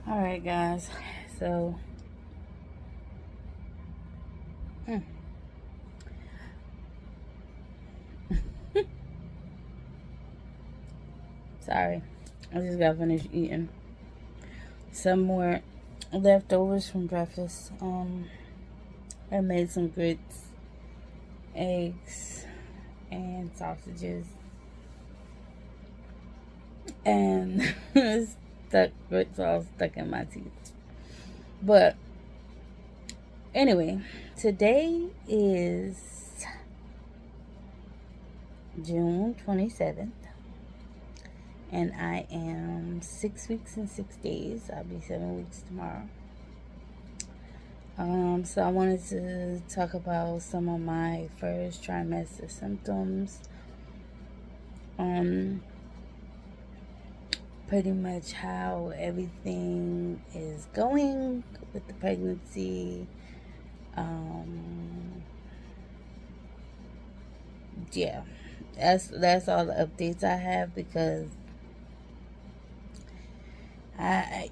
Alright, guys. So, mm, sorry. I just got finished eating some more leftovers from breakfast. I made some grits, eggs, and sausages. And grits all stuck in my teeth. But, anyway, today is June 27th. And I am 6 weeks and 6 days. I'll be 7 weeks tomorrow. So I wanted to talk about some of my first trimester symptoms. Pretty much how everything is going with the pregnancy. Yeah, that's all the updates I have, because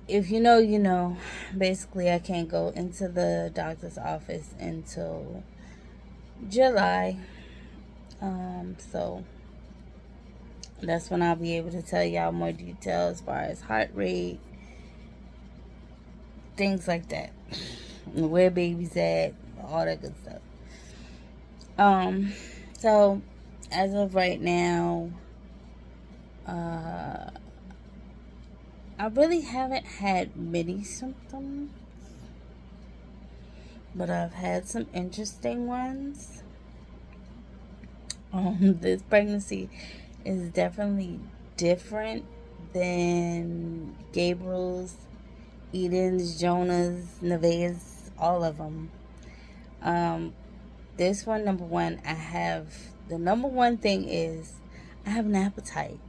if you know, you know. Basically, I can't go into the doctor's office until July. So that's when I'll be able to tell y'all more detail as far as heart rate, things like that, where baby's at, all that good stuff. So as of right now, I really haven't had many symptoms, but I've had some interesting ones. This pregnancy is definitely different than Gabriel's, Eden's, Jonah's, Nevaeh's, all of them. This one, number one, the number one thing is I have an appetite.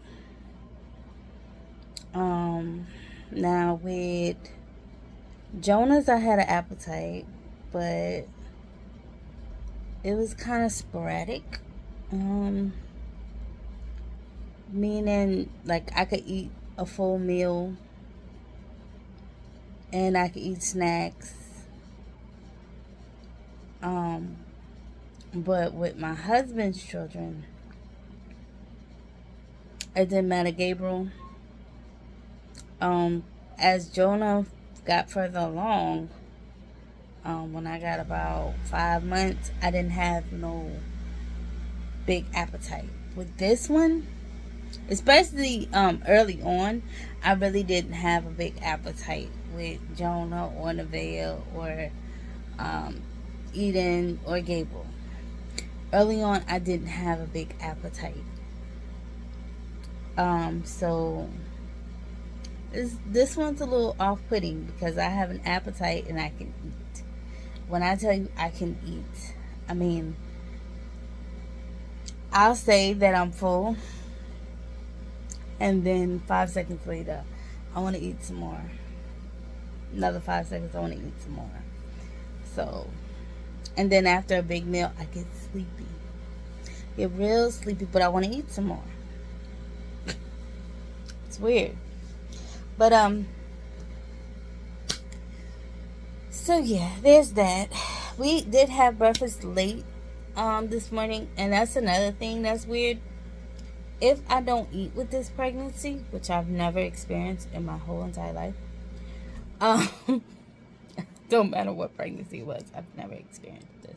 Now with Jonah's, I had an appetite, but it was kind of sporadic. Meaning, like, I could eat a full meal and I could eat snacks. But with my husband's children, it didn't matter. Gabriel, as Jonah got further along, when I got about 5 months, I didn't have no big appetite. With this one, especially early on, I really didn't have a big appetite with Jonah or Nevaeh or Eden or Gabriel. Early on, I didn't have a big appetite. So this one's a little off-putting because I have an appetite and I can eat. When I tell you I can eat, I mean, I'll say that I'm full, and then 5 seconds later, I want to eat some more. Another 5 seconds, I want to eat some more. So, and then after a big meal, I get sleepy. Get real sleepy, but I want to eat some more. It's weird. But, so yeah, there's that. We did have breakfast late, this morning, and that's another thing that's weird. If I don't eat with this pregnancy, which I've never experienced in my whole entire life, don't matter what pregnancy it was, I've never experienced this.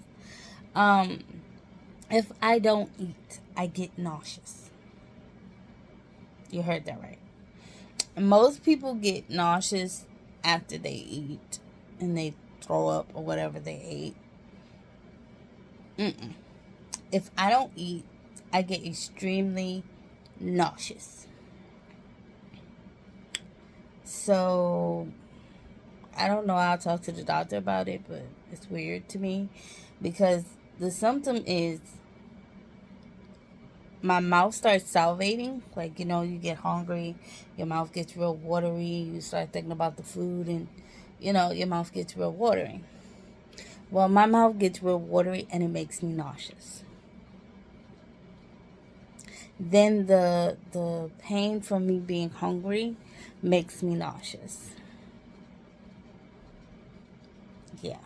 If I don't eat, I get nauseous. You heard that right. Most people get nauseous after they eat and they throw up or whatever they ate. If I don't eat, I get extremely nauseous. So I don't know. I'll talk to the doctor about it, but it's weird to me because the symptom is my mouth starts salivating. Like, you get hungry, your mouth gets real watery, you start thinking about the food, and your mouth gets real watery. Well, my mouth gets real watery and it makes me nauseous. Then the pain from me being hungry makes me nauseous. yeah.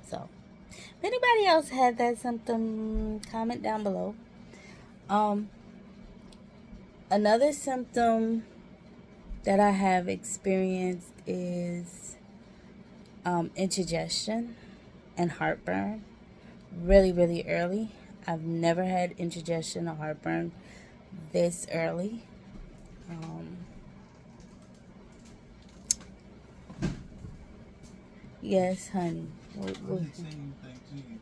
So, if anybody else had that symptom, comment down below. Another symptom that I have experienced is indigestion and heartburn really, really early. I've never had indigestion or heartburn this early. Yes, honey. I didn't say anything to you.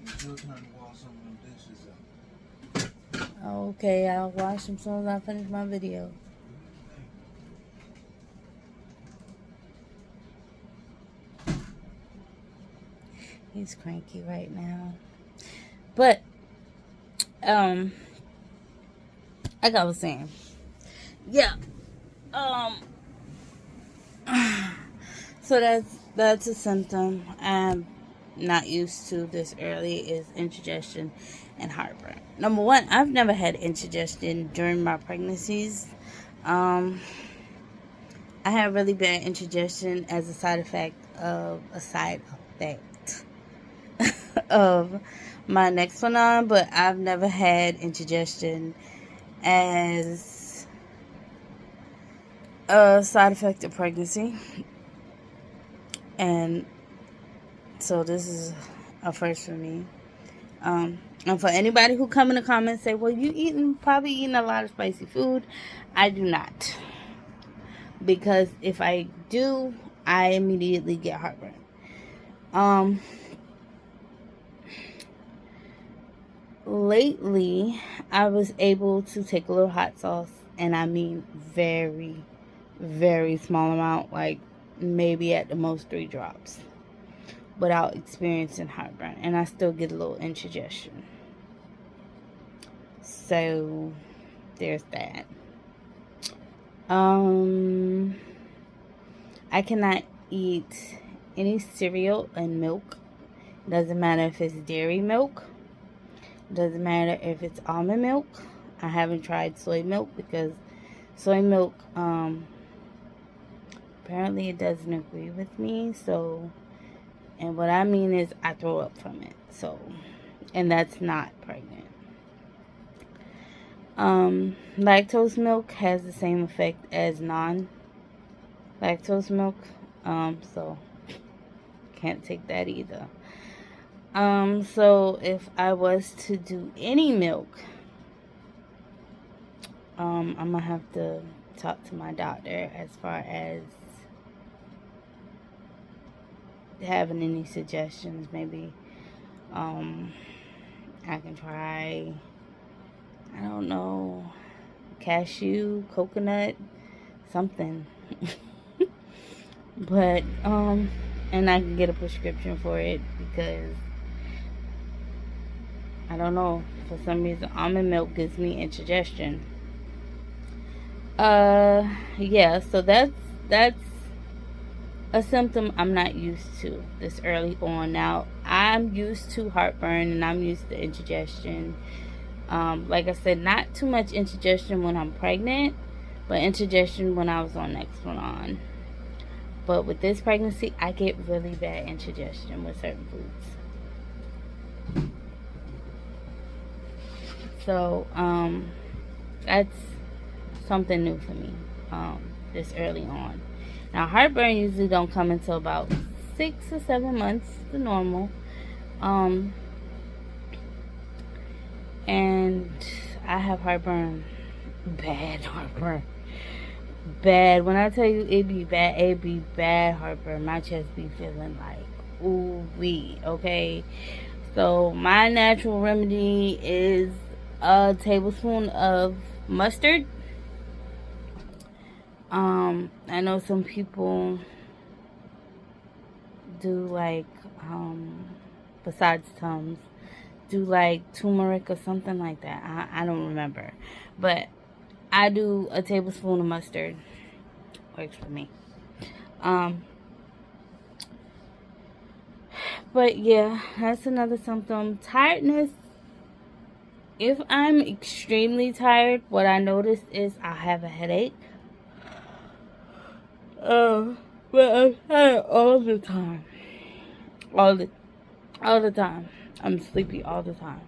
It's your turn to wash some of them dishes up. Okay, I'll wash them as soon as I finish my video. He's cranky right now. But, like I was saying, yeah. So that's a symptom I'm not used to this early is indigestion and heartburn. Number one, I've never had indigestion during my pregnancies. I had really bad indigestion as a side effect of of my next one on, but I've never had indigestion as a side effect of pregnancy. And so this is a first for me. And for anybody who come in the comments say, well, you probably eating a lot of spicy food. I do not. Because if I do, I immediately get heartburn. Lately, I was able to take a little hot sauce, and I mean very, very small amount, like maybe at the most 3 drops, without experiencing heartburn, and I still get a little indigestion. So there's that. I cannot eat any cereal and milk. Doesn't matter if it's dairy milk. Doesn't matter if it's almond milk. I haven't tried soy milk because soy milk, apparently it doesn't agree with me. So, and what I mean is I throw up from it. So, and that's not pregnant. Lactose milk has the same effect as non-lactose milk. So can't take that either. So if I was to do any milk, I'm gonna have to talk to my doctor as far as having any suggestions. Maybe I can try, I don't know, cashew, coconut, something. But and I can get a prescription for it because I don't know, for some reason almond milk gives me indigestion. Yeah, so that's a symptom I'm not used to this early on. Now, I'm used to heartburn and I'm used to indigestion. Like I said, not too much indigestion when I'm pregnant, but indigestion when I was on next one on. But with this pregnancy, I get really bad indigestion with certain foods. So, that's something new for me, this early on. Now, heartburn usually don't come until about 6 or 7 months, the normal. And I have heartburn, bad heartburn. Bad. When I tell you it be bad heartburn. My chest be feeling like ooh-wee, okay? So my natural remedy is a tablespoon of mustard. I know some people do like, besides Tums, do like turmeric or something like that. I don't remember. But I do a tablespoon of mustard. Works for me. But yeah, that's another symptom. Tiredness. If I'm extremely tired, what I notice is I have a headache. But I'm tired all the time. all the time. I'm sleepy all the time.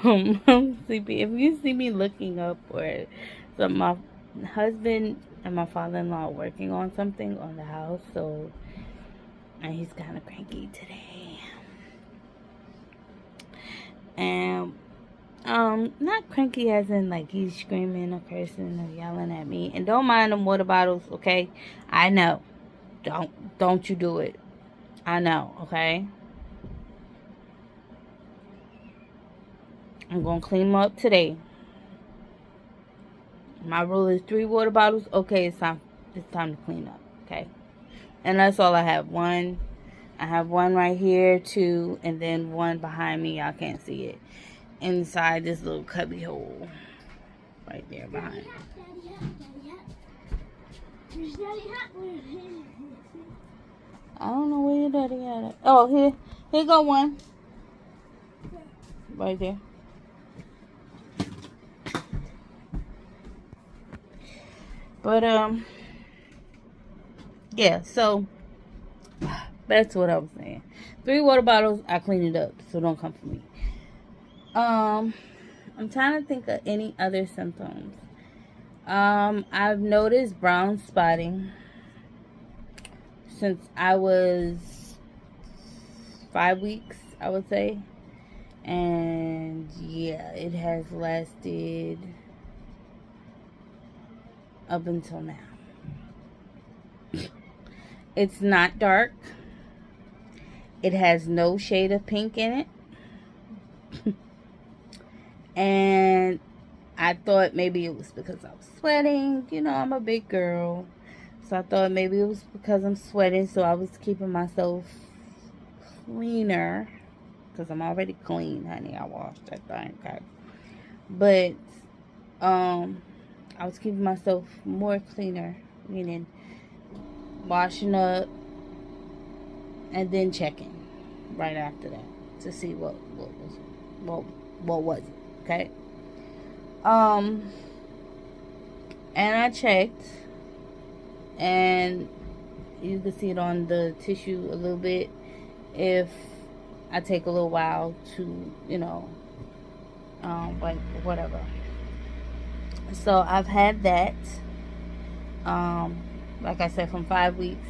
I'm sleepy. If you see me looking up, or so my husband and my father-in-law are working on something on the house, so, and he's kind of cranky today. And not cranky as in like he's screaming or cursing or yelling at me. And don't mind them water bottles, okay? I know. Don't you do it. I know, okay? I'm gonna clean them up today. My rule is 3 water bottles. Okay, it's time to clean up, okay? And that's all I have. One, I have one right here, 2, and then one behind me. Y'all can't see it. Inside this little cubby hole. Right there behind. I don't know where your daddy at it. Oh, here go one. Right there. But yeah, so that's what I was saying. 3 water bottles, I clean it up, so don't come for me. I'm trying to think of any other symptoms. I've noticed brown spotting since I was 5 weeks, I would say. And yeah, it has lasted up until now. It's not dark. It has no shade of pink in it. And I thought maybe it was because I was sweating. You know, I'm a big girl. So I thought maybe it was because I'm sweating. So I was keeping myself cleaner. Because I'm already clean, honey. I washed that thing, okay? But I was keeping myself more cleaner. Meaning washing up and then checking right after that to see what was it, okay? And I checked, and you can see it on the tissue a little bit if I take a little while to, you know, like whatever. So I've had that, like I said, from 5 weeks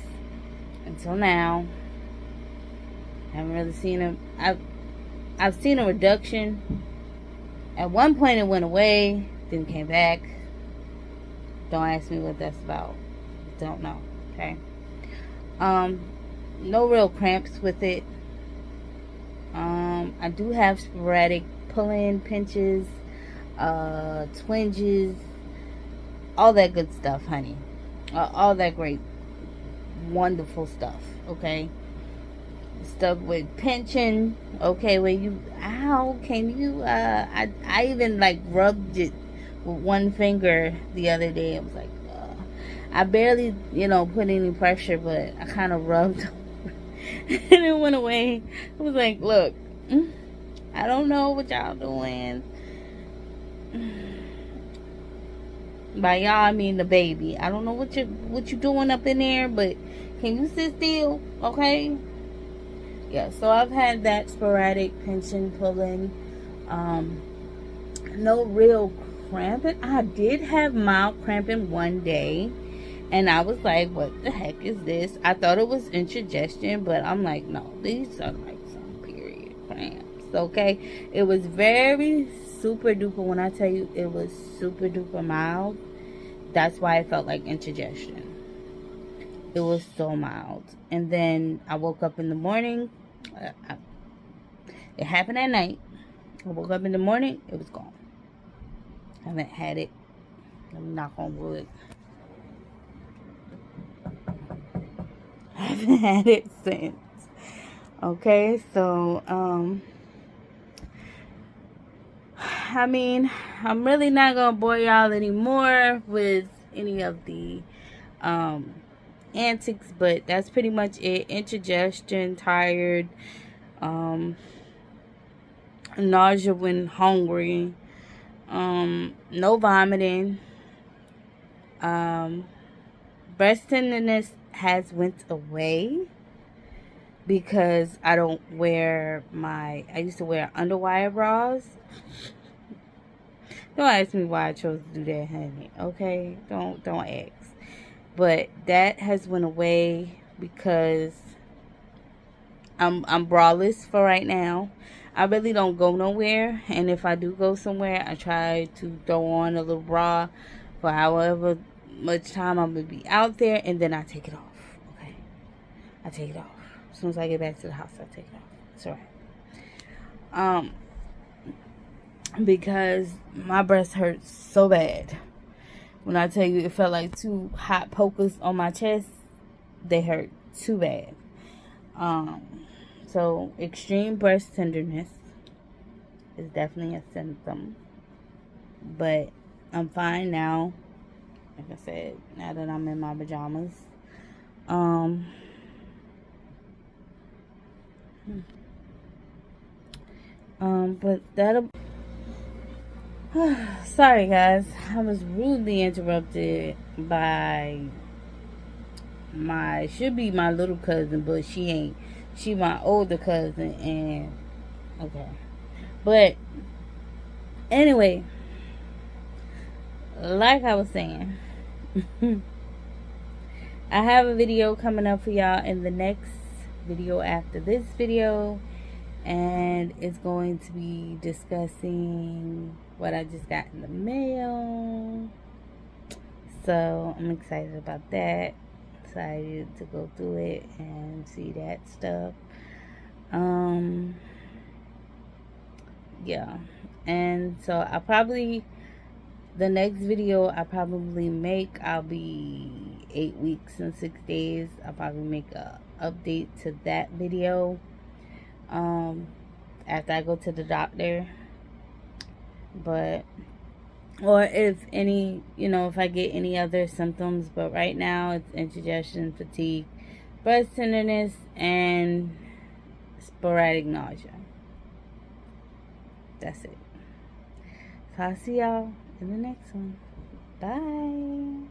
until now. I haven't really seen I've seen a reduction. At one point it went away, then came back. Don't ask me what that's about. Don't know, okay? No real cramps with it. I do have sporadic pull-in, pinches, twinges, all that good stuff, honey. All that great, wonderful stuff, okay? Stuff with pinching, okay, where you, how can you, I even like rubbed it with one finger the other day. I was like, I barely, you know, put any pressure, but I kind of rubbed and it went away. I was like, look, I don't know what y'all doing. By y'all, I mean the baby. I don't know what you doing up in there, but can you sit still, okay? Yeah, so I've had that sporadic pinching, pulling, no real cramping. I did have mild cramping one day, and I was like, what the heck is this? I thought it was indigestion, but I'm like, no, these are like some period cramps, okay? It was very super duper, when I tell you it was super duper mild, that's why I felt like indigestion. It was so mild. And then I woke up in the morning. It happened at night. I woke up in the morning, it was gone. I haven't had it. Let me knock on wood. I haven't had it since. Okay, so I mean, I'm really not gonna bore y'all anymore with any of the antics, but that's pretty much it. Indigestion, tired, nausea when hungry, no vomiting, breast tenderness has went away because I don't wear I used to wear underwire bras. Don't ask me why I chose to do that, honey. Okay? Don't ask. But that has went away because I'm braless for right now. I really don't go nowhere, and if I do go somewhere, I try to throw on a little bra for however much time I'm gonna be out there, and then I take it off. Okay, I take it off as soon as I get back to the house. I take it off. It's alright. Because my breast hurts so bad. When I tell you, it felt like 2 hot pokers on my chest. They hurt too bad. So extreme breast tenderness is definitely a symptom, but I'm fine now. Like I said, now that I'm in my pajamas. But that'll. Sorry, guys. I was rudely interrupted by should be my little cousin, but she ain't. She my older cousin, and okay. But anyway, like I was saying, I have a video coming up for y'all in the next video after this video, and it's going to be discussing what I just got in the mail. So I'm excited about that. Excited to go through it and see that stuff. Yeah. And so the next video I probably make, I'll be 8 weeks and 6 days. I'll probably make a update to that video after I go to the doctor. Or if any, if I get any other symptoms. But right now it's indigestion, fatigue, breast tenderness, and sporadic nausea. That's it. So I'll see y'all in the next one. Bye.